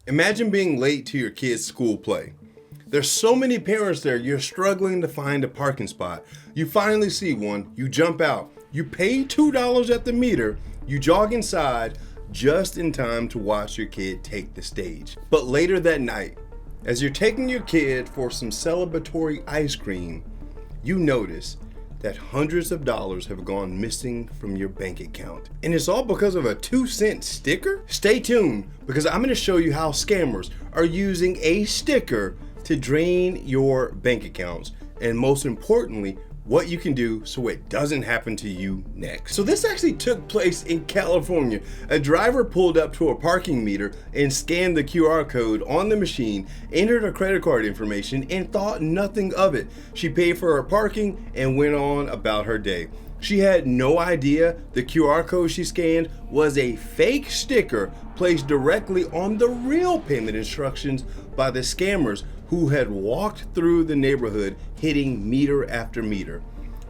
Imagine being late to your kid's school play. There's so many parents there, you're struggling to find a parking spot. You finally see one, you jump out, you pay $2 at the meter, you jog inside just in time to watch your kid take the stage. But later that night, as you're taking your kid for some celebratory ice cream, you notice that hundreds of dollars have gone missing from your bank account. And it's all because of a 2-cent sticker? Stay tuned, because I'm going to show you how scammers are using a sticker to drain your bank accounts, and most importantly, what you can do so it doesn't happen to you next. So this actually took place in California. A driver pulled up to a parking meter and scanned the QR code on the machine, entered her credit card information, and thought nothing of it. She paid for her parking and went on about her day. She had no idea the QR code she scanned was a fake sticker placed directly on the real payment instructions by the scammers who had walked through the neighborhood hitting meter after meter.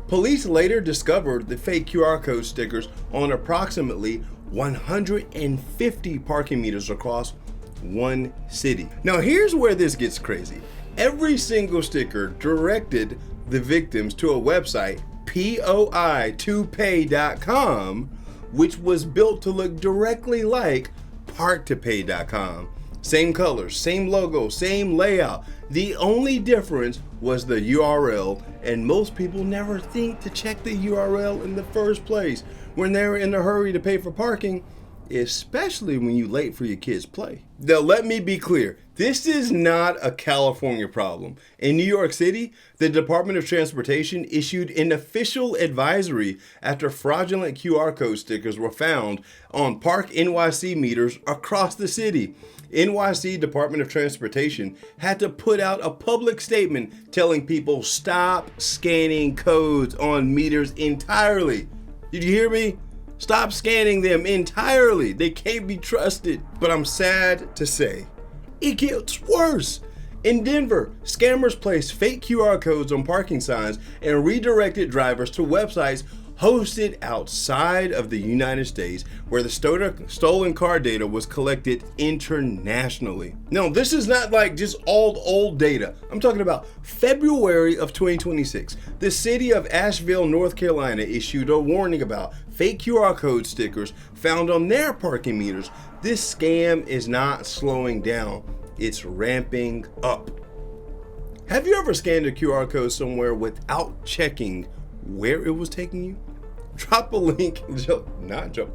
Police later discovered the fake QR code stickers on approximately 150 parking meters across one city. Now here's where this gets crazy. Every single sticker directed the victims to a website, POI2pay.com, which was built to look directly like park2pay.com. Same colors, same logo, same layout. The only difference was the URL, and most people never think to check the URL in the first place when they're in a hurry to pay for parking, especially when you're late for your kids' play. Now let me be clear, this is not a California problem. In New York City, the Department of Transportation issued an official advisory after fraudulent QR code stickers were found on Park NYC meters across the city. NYC Department of Transportation had to put out a public statement telling people stop scanning codes on meters entirely. Did you hear me? Stop scanning them entirely. They can't be trusted. But I'm sad to say, it gets worse. In Denver, scammers placed fake QR codes on parking signs and redirected drivers to websites hosted outside of the United States, where the stolen car data was collected internationally. Now, this is not like just old data. I'm talking about February of 2026. The city of Asheville, North Carolina issued a warning about fake QR code stickers found on their parking meters. This scam is not slowing down, it's ramping up. Have you ever scanned a QR code somewhere without checking where it was taking you? Drop a link,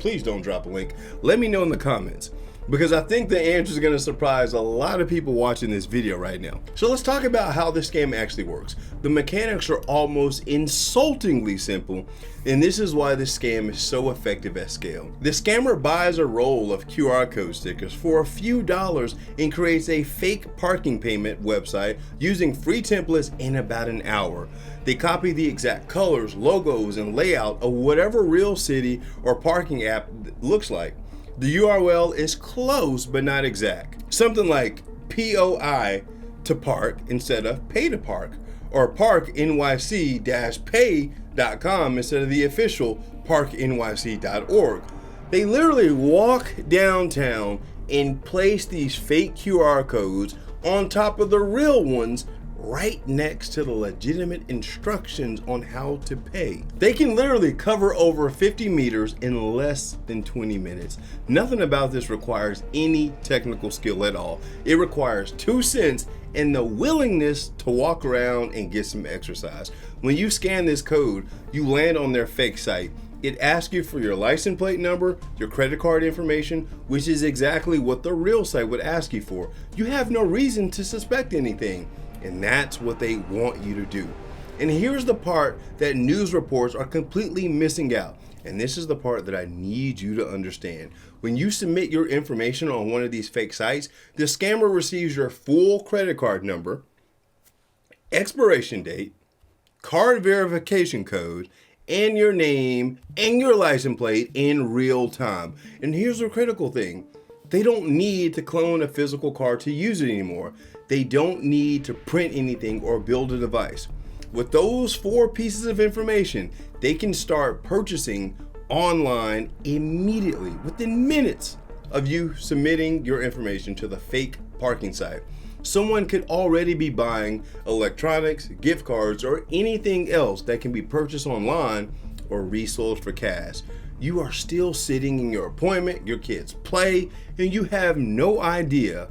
please don't drop a link. Let me know in the comments, because I think the answer is going to surprise a lot of people watching this video right now. So let's talk about how this scam actually works. The mechanics are almost insultingly simple, and this is why this scam is so effective at scale. The scammer buys a roll of QR code stickers for a few dollars and creates a fake parking payment website using free templates in about an hour. They copy the exact colors, logos, and layout of whatever real city or parking app looks like. The URL is close but not exact. Something like POI to park instead of pay to park, or parknyc-pay.com instead of the official parknyc.org. They literally walk downtown and place these fake QR codes on top of the real ones right next to the legitimate instructions on how to pay. They can literally cover over 50 meters in less than 20 minutes. Nothing about this requires any technical skill at all. It requires 2 cents and the willingness to walk around and get some exercise. When you scan this code, you land on their fake site. It asks you for your license plate number, your credit card information, which is exactly what the real site would ask you for. You have no reason to suspect anything. And that's what they want you to do. And here's the part that news reports are completely missing out. And this is the part that I need you to understand. When you submit your information on one of these fake sites, the scammer receives your full credit card number, expiration date, card verification code, and your name and your license plate in real time. And here's the critical thing. They don't need to clone a physical card to use it anymore. They don't need to print anything or build a device. With those 4 pieces of information, they can start purchasing online immediately, within minutes of you submitting your information to the fake parking site. Someone could already be buying electronics, gift cards, or anything else that can be purchased online or resold for cash. You are still sitting in your appointment, your kids play, and you have no idea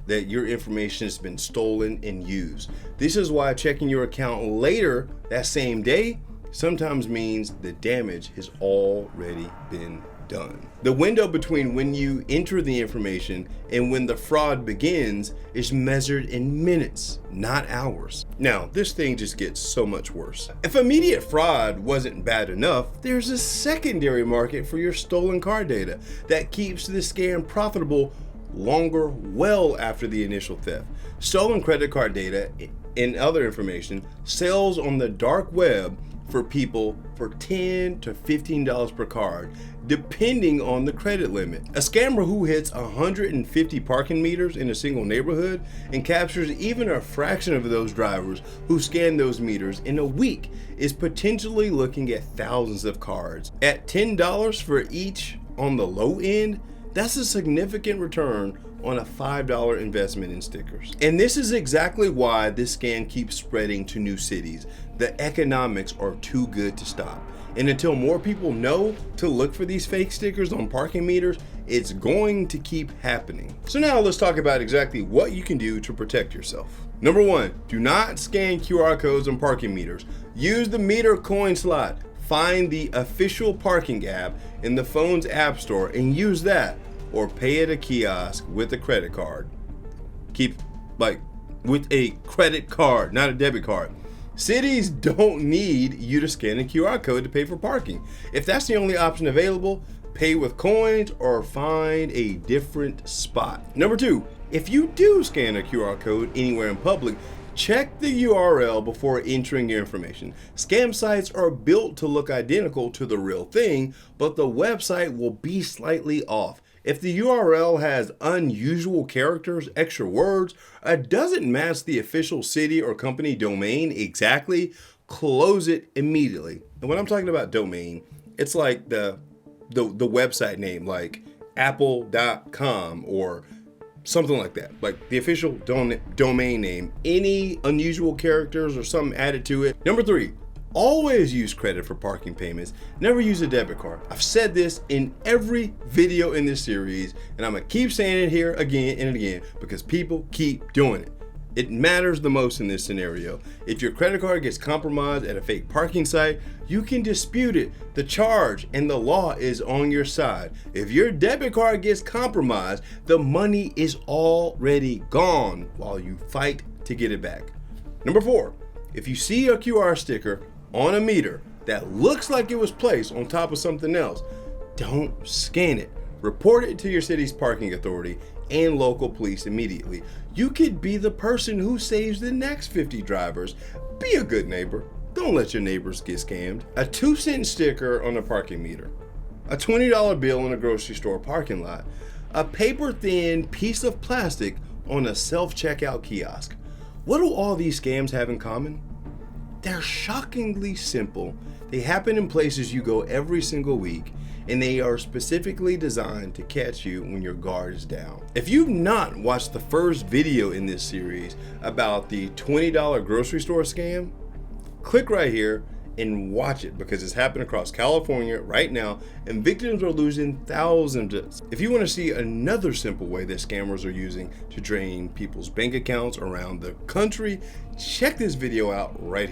that your information has been stolen and used. This is why checking your account later that same day sometimes means the damage has already been done. The window between when you enter the information and when the fraud begins is measured in minutes, not hours. Now, this thing just gets so much worse. If immediate fraud wasn't bad enough, there's a secondary market for your stolen car data that keeps the scam profitable longer, well after the initial theft. Stolen credit card data and other information sells on the dark web for people for $10 to $15 per card, depending on the credit limit. A scammer who hits 150 parking meters in a single neighborhood and captures even a fraction of those drivers who scan those meters in a week is potentially looking at thousands of cards. At $10 for each on the low end, that's a significant return on a $5 investment in stickers. And this is exactly why this scam keeps spreading to new cities. The economics are too good to stop. And until more people know to look for these fake stickers on parking meters, it's going to keep happening. So now let's talk about exactly what you can do to protect yourself. Number 1, do not scan QR codes on parking meters. Use the meter coin slot. Find the official parking app in the phone's app store and use that, or pay at a kiosk with a credit card. With a credit card, not a debit card. Cities don't need you to scan a QR code to pay for parking. If that's the only option available, pay with coins or find a different spot. Number 2, if you do scan a QR code anywhere in public, check the URL before entering your information. Scam sites are built to look identical to the real thing, but the website will be slightly off. If the URL has unusual characters, extra words, or doesn't match the official city or company domain exactly, close it immediately. And when I'm talking about domain, it's like the website name, like apple.com or something like that, like the official domain name. Any unusual characters or something added to it. Number 3, always use credit for parking payments. Never use a debit card. I've said this in every video in this series, and I'm gonna keep saying it here again and again because people keep doing it. It matters the most in this scenario. If your credit card gets compromised at a fake parking site, you can dispute it. The charge and the law is on your side. If your debit card gets compromised, the money is already gone while you fight to get it back. Number 4, if you see a QR sticker on a meter that looks like it was placed on top of something else, don't scan it. Report it to your city's parking authority and local police immediately. You could be the person who saves the next 50 drivers. Be a good neighbor. Don't let your neighbors get scammed. A 2-cent sticker on a parking meter, a $20 bill in a grocery store parking lot, a paper-thin piece of plastic on a self-checkout kiosk. What do all these scams have in common? They're shockingly simple. They happen in places you go every single week, and they are specifically designed to catch you when your guard is down. If you've not watched the first video in this series about the $20 grocery store scam, click right here and watch it because it's happening across California right now and victims are losing thousands. If you want to see another simple way that scammers are using to drain people's bank accounts around the country, check this video out right here.